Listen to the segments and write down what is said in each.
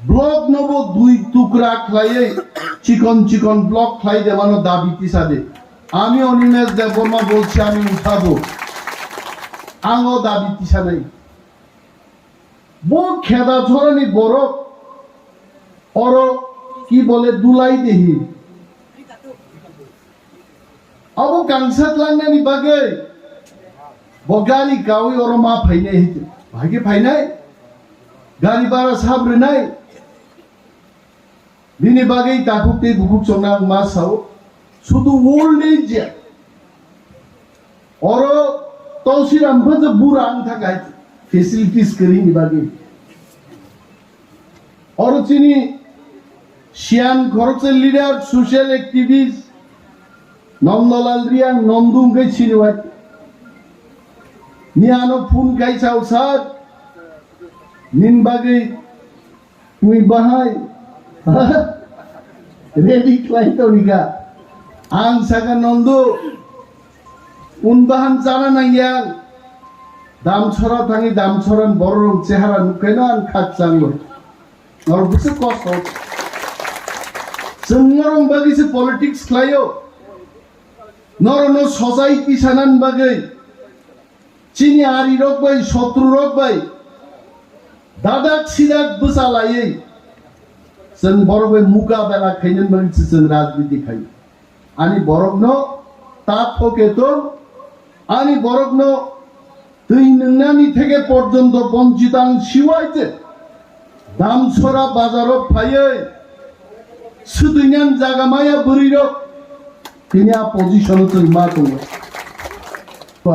Block নব দুই টুকরা খাইয়ে চিকন চিকন ব্লক খাই দেওয়ানো দাবি তিসাদে আমি অনিমেষ দেববর্মা বলছি আমি উঠাবো আঙো দাবি তিসা নাই বউ খেদা ধরনি বরফ অর কি বলে দুলাই দেহি अब कांसत लांगनानि बागै बगानि गावै अर मा फायनाय हिते भागे फायनाय गारि बारा साब्रनाय बिनि बागै दाखुक ते बुकुक संना मा साव शुद्ध ओल्ड एज अर तौसिराम फज बुरा आं थाखाय फेसिलिटीज करिनि बागै अर चिनि सियान खरचे लिडार सोशल एक्टिविस्ट नंदलाल रियां नंदुम गई चिनवाय नियानो फुन गाय चावसार निन बागै मुई बाहाय रेडी क्लाइंटो निगा आं सागा नंदु उन बाहान जाना नांगियां दामछरा थांगी दामछरान बररं चेहारा नुखायना आं खाचांगो और बुसे कस्ट जोंरं बागैसो पलिटिक्स खालायो नरनो सोसाइटी सानान बागै चिनि आरि रक बाय शत्रु रक बाय दादाक सिदाक बसालायै जों बरबे मुका बेला खैनन बागै जों राजनीति खायो आनि बरकनो ता थकेतो आनि बरकनो दै नोंनानि थेके पर्यन्त बंचितां सिवायते दामछरा बाजाराव फायै सुदैनान जागामाया बोरैरक তিনি পজিশন মা তোমার তো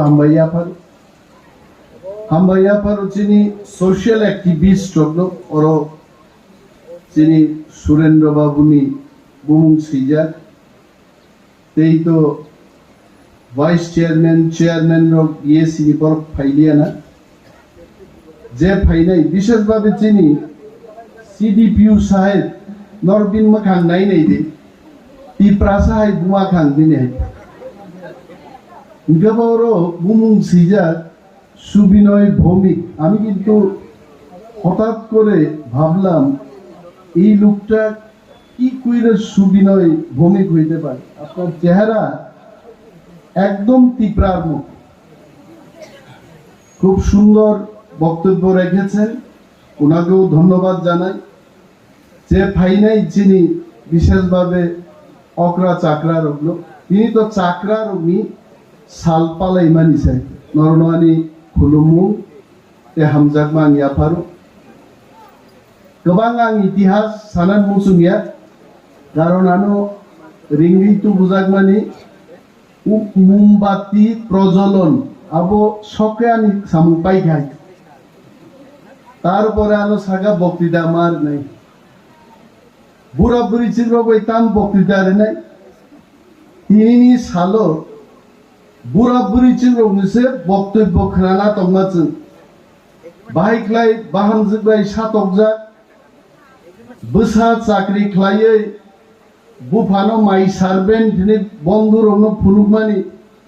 হাম্বাইয়া পার চিনি সোশ্যাল অ্যাক্টিভিস্ট হলো ওর চিনি সুরেন্দ্র বাবুনি বুমুং সিজা তেই তো ভাইস চেয়ারম্যান রক ইয়ে চিনি পর ফাইলিয়া না যে ফাইনাই বিশেষভাবে চিনি সিডিপিউ সাহেব নরবিন মাখাং নাই নাই দে Tipra sahay bumakang din eh. Gaboro bumung sijak Subinay Bhowmik আমি কিন্তু হঠাৎ করে ভাবলাম এই লোকটা কি কইরে সুবিনয় ভৌমিক হইতে পারে আপনার চেহারা একদম টিপ্রার মতো খুব সুন্দর বক্তব্য রেখেছেন ওনাকেও ধন্যবাদ জানাই যে ফাইনাই যিনি বিশেষভাবে অকরা চাকরা রোগলো তিনি তো চাকরা রোগী সালপালাই মানিছে নরনানি खुलुमु ते हामजाक मांगिया फारो गोबां आं इतिहास सानान मुसुमिया कारणानो रिंगि तु बुजाक मानि मोमबाति प्रज्वलन आबो सकायानि सामपाइ गाय तारपरे आनो सागा बक्तृता मार নাই बुरा बुरी चिरबो ताम बक्तृता रे নাই तिनि सालो बुरा बुरी चिरबोसे बक्तव्य खोनाना तंगाजों बाहायख्लाय बाहामजोबाय सातकजा बोसा चाकरि ख्लायै बुफानो माइ सार्भेन्ट दिनै बन्दुरनो फुनुकमानि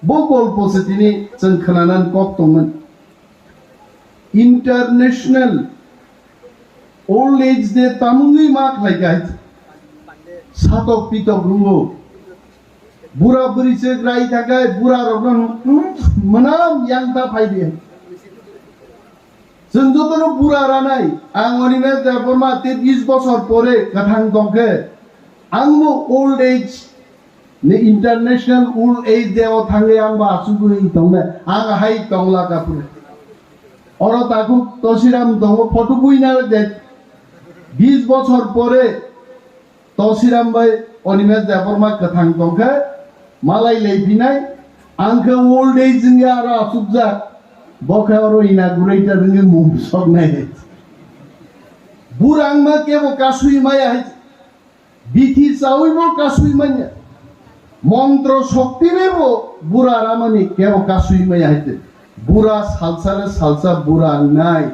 बो गल्पसे दिनै जों खोनानानै कप्तमोन इंटरनेशनल ओल्ड एज दे तामुंगै माक लायगाय सातक पितक रुंगो बुरा बुरी से ग्राई थाकाय बुरा रगन मनाम यांता फायदे जों जतनो बुरा रानाय आं अनिमे देबरमा 23 बছর পরে কাথাং দंखे आंबो ओल्ड एज ने इंटरनेशनल ओल्ड एज देव थांगे आंबो आसुगुइ दंने आं हाय तंगला कापुर और ताकु तसिराम दंग फटो बुइना दे 20 বছর পরে तसिराम भाई अनिमे देबरमा काथां दंखे मालाय लेफिनाय आंखो ओल्ड एज जोंनि आरो आसुगजा बखारो इनागुरेटर जोंनि मुं सकनाय बुरांमा केबो कासुइ माया बिथि चावैबो कासुइ माया मंत्र शक्तिबो बुरा रामानि केबो कासुइ माया हते बुरा सालसारे सालसा बुरा नाय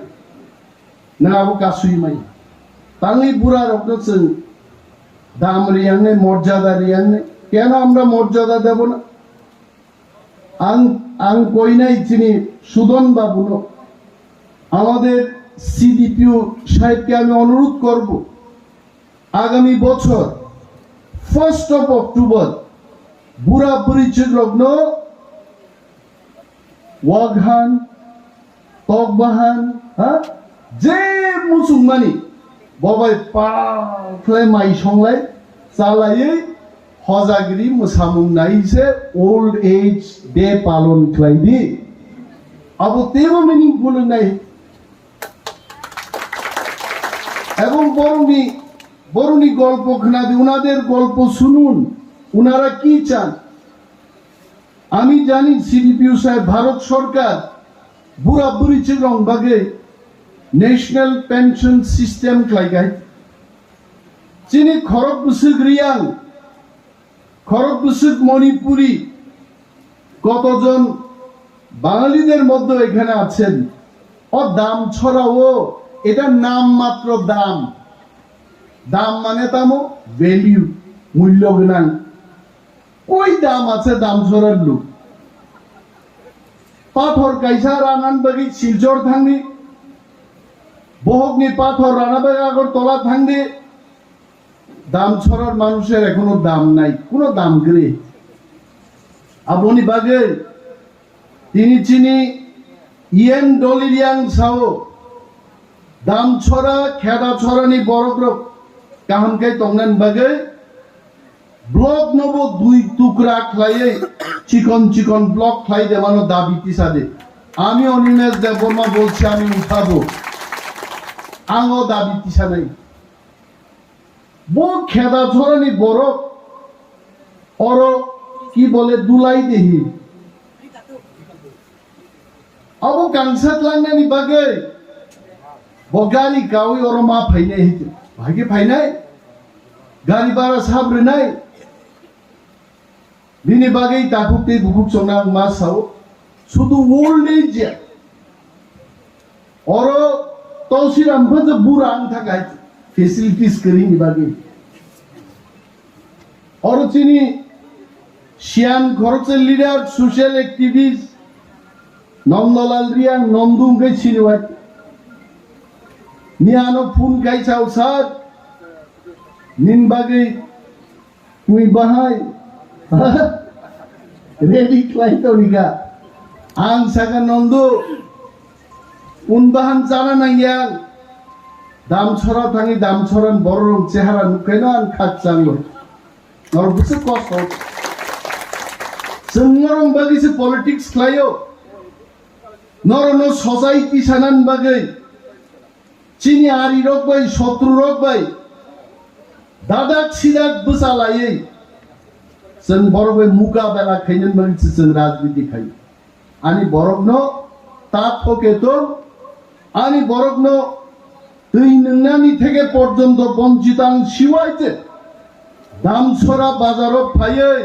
नाबो कासुइ माया तांनि बुरा रखनो जों दाम रियांने मर्यादा रियांने কেন আমরা মর্যাদা দেব না আং কইনাই চিনি সুদন বাবু আমাদের সিডিপিও সাহেবকে আমি অনুরোধ করব আগামী বছর 1st of October বুড়া পরিচিত লগ্ন ওয়াঘান তকবাহান যে মুসলমানি ববাই পাখলে মাই সংলাই চালাयै হজাগিরি মোসামুংনাইছে ওল্ড এজ ডে পালন খাইদি আবো তেবো মিনিংফুল নাই এবং বরুণী গল্প খানাদি উনাদের গল্প শুনুন উনারা কি চান আমি জানি সিডিপিও সাহেব ভারত সরকার বুড়া বুড়ি চিরং বাগে ন্যাশনাল পেনশন সিস্টেম খাইগাই চিনি খরক বুসুক রিয়াং খরক বুসুক মণিপুরি কতজন বাঙালিদের মধ্যে এখানে আছেন ও দাম ছড়াও এটা নাম মাত্র দাম দাম মানে তামো ভ্যালিউ মূল্য গণাং কই দাম আছে দাম ছড়ার লোক পাথর কাইসা রানান বাগি শিলচর থাংনি বহগনি পাথর রানা বাগি আগর তলা থাংনি দাম ছড়ার মানুষের এখনো দাম নাই কোনো দাম গেলে আপনি বাগে তিনি চিনি ইয়েন ডলিরিয়াং সাও দাম ছড়া খেদা ছড়ানি বড় গ্রহ কাহামকাই তংনান বাগে ব্লক নব দুই টুকরা খাইয়ে চিকন চিকন ব্লক খাই দেওয়ানো দাবি তিসাদে আমি অনিমেষ দেববর্মা বলছি আমি উঠাবো আঙো দাবি তিসা নাই বো খেদা ছড়ানি বড় অর কি বলে দুলাই দেহি আবো কাংসাত লাংনানি বাগে বগালি কাউই ওর মা ফাইনাই হইতে ভাগে ফাইনাই গাড়ি ভাড়া সাবরে নাই বিনি বাগেই তাকুতে বুকুক চনা মা সাও শুধু ওল্ড এজ ওর তলসিরাম ভজ বুড়া আং থাকাই ফেসিলিটিস করিনি বাগে ওর চিনি শিয়ান খরচের leader social activist Nandlal Reang নন্দুম কে চিনিওয়াই নিয়ানো ফুন গাইছাও সার নিন বাগে তুই বাহাই রেডি ক্লাইতো নিগা আং সাকা নন্দু উনবাহান জানা নাইয়াং দাম ছড়া থাঙি দাম ছড়ান বড় রং চেহারা নুকাইনা আং খাচ্চাঙ্গ নর বুসে কষ্ট जोंरं बागैसो पलिटिक्स खालायो नरनो सोसाइटी सानान बागै चिनी आरि रक बाय शत्रु रक बाय दादाक सिदाक बोसालायै जों बरबाय मुकाबेला खायनो मोनसे जों राजनीति खायो आनि बरगनो ताथकेतो आनि बरगनो दै नोंनानि থেকে পর্যন্ত বঞ্চিতাং শিওয়াইতে দাম ছড়া বাজারত ফাयै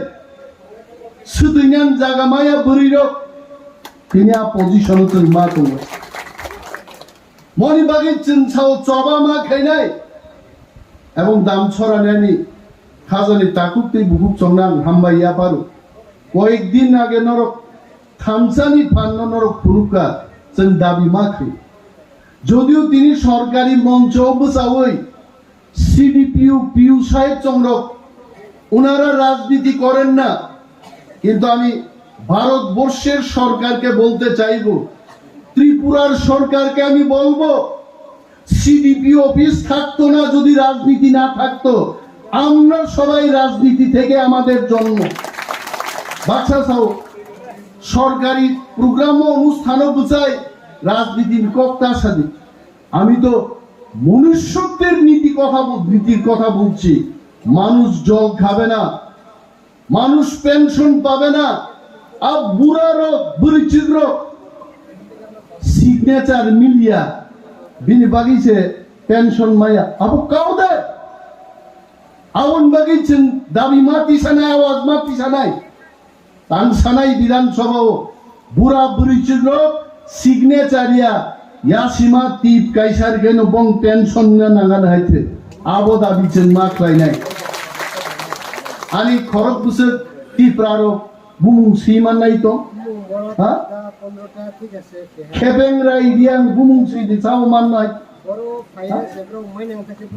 সুদিনান জাগামায়া বুরিরক তিনি পজিশন जों मा दङ মনি বাগি চিনছাও চবা মা খাইনাই এবং দাম ছড়ানানি খাজানি তাকুতি বহুত চংনাং হামবাইয়া পারু কয়েকদিন আগে নরক থামসানি ফান্ন নরক ফুরুকা जों দাবি মাখে যদিও তিনি সরকারি মঞ্চ বসাওই সিডিপিও পিউ সাহেব চংরক ওনারা রাজনীতি করেন না কিন্তু আমি ভারতবর্ষের সরকারকে বলতে চাইব ত্রিপুরার সরকারকে আমি বলবো সিডিপি অফিস থাকতো না যদি রাজনীতি না থাকতো আমরা সবাই রাজনীতি থেকে আমাদের জন্ম বাচ্চা চাও সরকারি প্রোগ্রাম ও অনুষ্ঠানও বুঝাই রাজনীতির কর্তার সাথে আমি তো মনুষ্যত্বের নীতির কথা বলছি মানুষ জল খাবে না মানুষ পেনশন পাবে না আর বুড়া রোগ বুড়িচির রোগ সিগনেচার মিলিয়া বিনি বাগিছে পেনশন মায়া আবু কাউ দে আউন বাগিছেন দাবি মাতি সানাই আওয়াজ মাতি সানাই তান সানাই বিধানসভাও বুড়া বুড়িচির রোগ সিগনেচারিয়া ইয়াসিমা টিপ কাইসার গেন বং পেনশন না নাগান হাইতে আবো দাবিছেন মাখলাই নাই আনি খরক বুসে টিপ্রারো বুমুং সিমান নাই তো হ্যাঁ খেবেং রাই দিয়াং বুমুং সি দি চাও মান নাই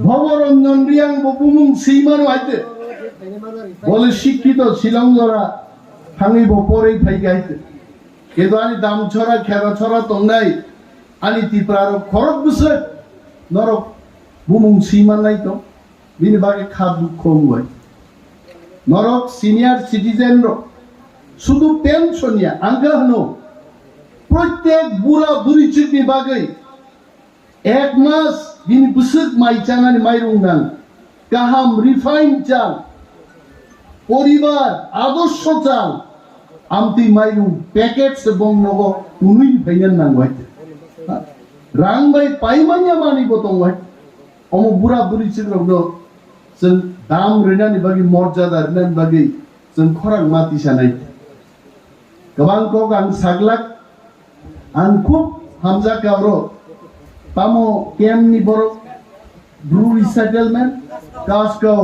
ভবরঞ্জন রিয়াং বুমুং সিমানো আইতে বলে শিক্ষিত শিলংজরা থাঙিব পরেই ফাইকে আইতে কিন্তু আনি দাম ছড়া খেলা ছড়া তংনাই আনি তিপ্রার খরক বসে নরক বুমুং সিমান নাই তো বিনি বাগে খা দুঃখ হয় নরক সিনিয়র সিটিজেন শুধু পেনশনিয়া আঙ্গা হনো প্রত্যেক বুড়া বুড়ি চিটনি বাগে এক মাস বিনি বুসুক মাই চানানি মাইরুং নাং কাহাম রিফাইন চাল পরিবার আদর্শ চাল আমতি মাইরুং প্যাকেট সে বং নগ তুনুই ভাইয়ান নাং হইতে রাং বাই পাইমানিয়া মানি বতং হয় অম বুড়া বুড়ি চিটনি जों दाम रैनानि बागै मर्यादा रैनानि बागै जों खरां माति सानाय गोबां कक आं साग्लाक आं खुब हामजा गावरो पामो केमनि बर ब्लू रिसेटलमेन्ट कासको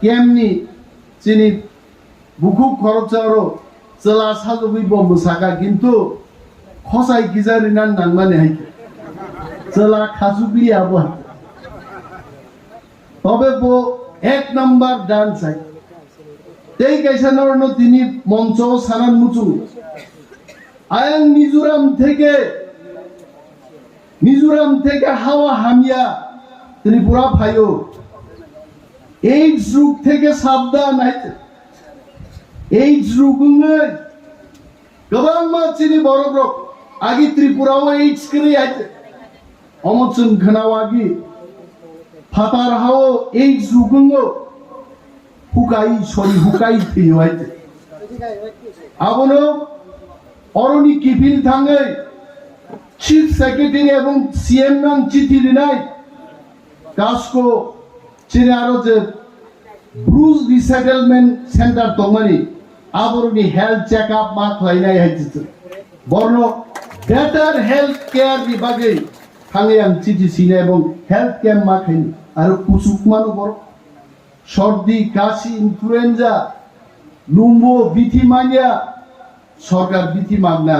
केमनि चिनि बुकु खरचारो चला साजोबि बम साका किन्तु खसाय गिजारिनान नांमाने हाय चला खाजुबि आबो তবে বো এক নাম্বার ডান্স আই তেই কাইসানোর ন তিনি মঞ্চ সানান মুচু আয়াং মিজোরাম থেকে হাওয়া হামিয়া ত্রিপুরা ফাইও এইডস রোগ থেকে সাবধান আইতে এইডস রোগনে গোবাং মাছিনি বড় রোগ আগি ত্রিপুরাও এইডস করে আইতে অমচন ঘনাওয়াগি ফাতার হাও এই জুগুঙ্গো হুকাই ফিও আইতে আবনো অরনি কিফিল থাঙ্গে চিফ সেক্রেটারি এবং সিএম নাং চিঠি লিনাই কাসকো চিনে আরো যে ব্রুজ রিসেটেলমেন্ট সেন্টার তমানি আবরনি হেলথ চেকআপ মা খাইনাই হাইতে বর্ণ বেটার হেলথ কেয়ার বিভাগে থাঙ্গে আং চিঠি সিনে এবং হেলথ ক্যাম্প মা খাইনি আর কুচুক মানো বড় সর্দি কাশি ইনফ্লুয়েঞ্জা লুম্বো বিথি মানিয়া সরকার বিথি মাগনা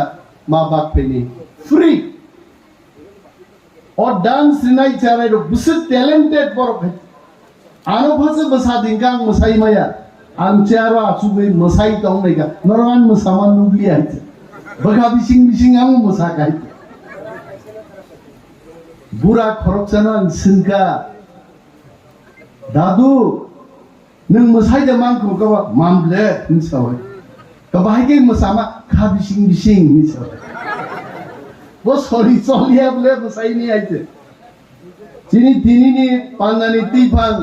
মা বাপ পেনি ফ্রি और डांस रिनाई चाराय रो बुसे टैलेंटेड बड़ भाई आनो फासे बसा दिंगा मसाई माया आं चारो आसुबै मसाई तंग नैगा नरवान मसामान नुब्ली आइते बगा बिसिं आं मसा गाय बुरा खरकजाना सिनका दादु नों मोसाइदो मांखौ गावा मामले मिसाबाय गाबाहायगे मोसामा खा बिसिं मिसाबाय वो सरी चलियाबले मोसाइनि आइते जिनि दिनिनि पान्नानि तिफान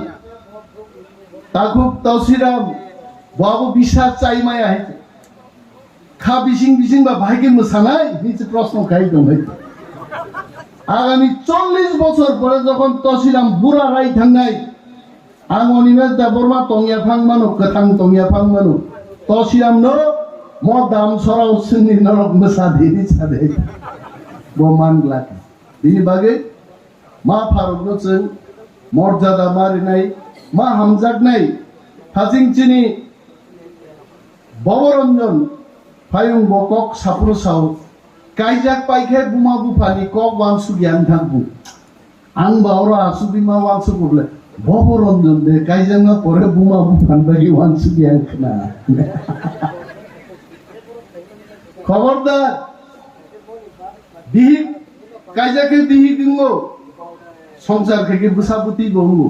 ताकुब तौसिराम बाबु बिसास चाइमाय आइते खा बिसिं बा भाइगे मोसानाय निचे प्रश्न खाइ दं आगामी 40 বছর পরে যখন তসিরাম বুড়া রাই থাঙ্গাই आं अनिमेष दाबरमा तंगिया फां मानु गोथां तंगिया फां मानु तसिराम न म दाम सराव सुनि नरक मोसा दिनि सादे बो मानग्ला दिनि बागै मा फारकनो जों मर्यादा मारिनाय मा हामजागनाय हाजिंचिनि बबरंजन फायुं बकक सापुरसाव काइजाक पाइखे बुमा बुफानि कक वानसु गियान थांबु आं बावरा आसुबिमा वानसु बुबले बबरंजन दे काइजांगा परे बुमा बुफान बागि वानसु गियान खना खबरदार दिहि काइजाके दिहि दिंगो संसार खेके बुसाबुति बंगु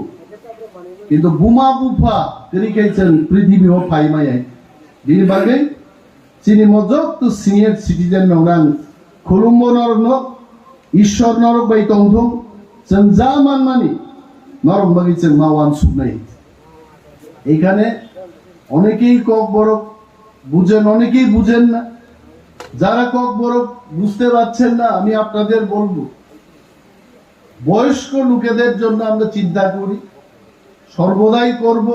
किन्तु बुमा बुफा करिकेचन पृथ्वी हो फाइमाय दिनि बागै चिनि मजक तो सिनियर सिटिजेन नंगां खुलुमबो नरक न ईश्वर नरक बाय तंथं जों जा मानमानि नरक बागै जों मावान सुनाय एखाने অনেকেই কক বরক বুঝেন অনেকেই বুঝেন না যারা কক বরক বুঝতে পারছেন না আমি আপনাদের বলবো বয়স্ক লোকেদের জন্য আমরা চিন্তা করি সর্বদাই করব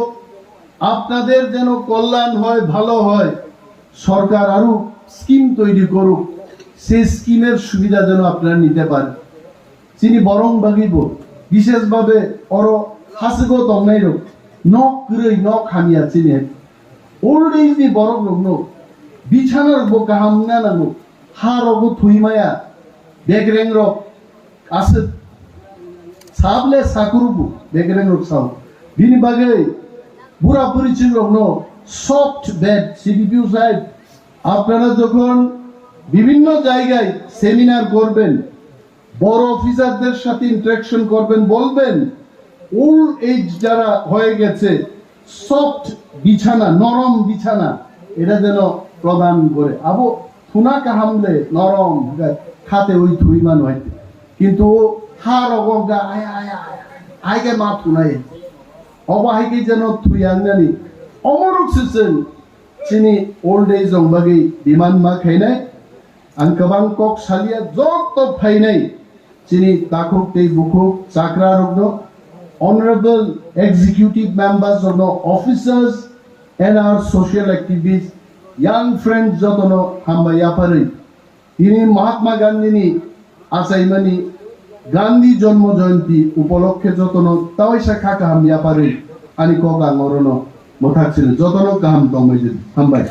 আপনাদের যেন কল্যাণ হয় ভালো হয় সরকার আরো স্কিম তৈরি করুক সেই স্কিমের সুবিধা যেন আপনারা নিতে পারেন চিনি বরং বাগিব বিশেষভাবে অর হাসগো তংনাইরো নক গ্রৈ নক হামিয়া চিনি ওল্ড এজ नि বরং রগনো বিছানার বো গাহামনা নাগো হারগো থুইমায়া বেগরেং রক আছে সাবলে সাকুরুবু বেগরেন রুকসাও বিনি বাগে বুড়া পরিচিত রকম সফট বেড সিডিপিউ সাহেব আপনারা যখন বিভিন্ন জায়গায় সেমিনার করবেন বড় অফিসারদের সাথে ইন্টারাকশন করবেন বলবেন ওল্ড এজ যারা হয়ে গেছে সফট বিছানা নরম বিছানা এটা যেন প্রদান করে আবো থুনা কাহামলে নরম খাতে ওই থুইমান হইতে কিন্তু হার অগঙ্গা আয় আয় আয়গে মা থুনাই অবাহিকে যেন থুইয়াঙ্গানি অমরক সিসেন চিনি ওল্ড এজ অংবাগি বিমান মা খাইনাই आं गोबां कक सालिया जत फायनाय चिनि ताकुक दै बुकुक chakra रगनो honorable executive members of the officers and our social activists young friends jotono hamba yapari ini Mahatma Gandhi ni asaimani Gandhi জন্ম জয়ন্তী উপলক্ষে jotono tawaisa khaka ham yapari ani kok angorono mothak sile jotono kaham tongbai hambai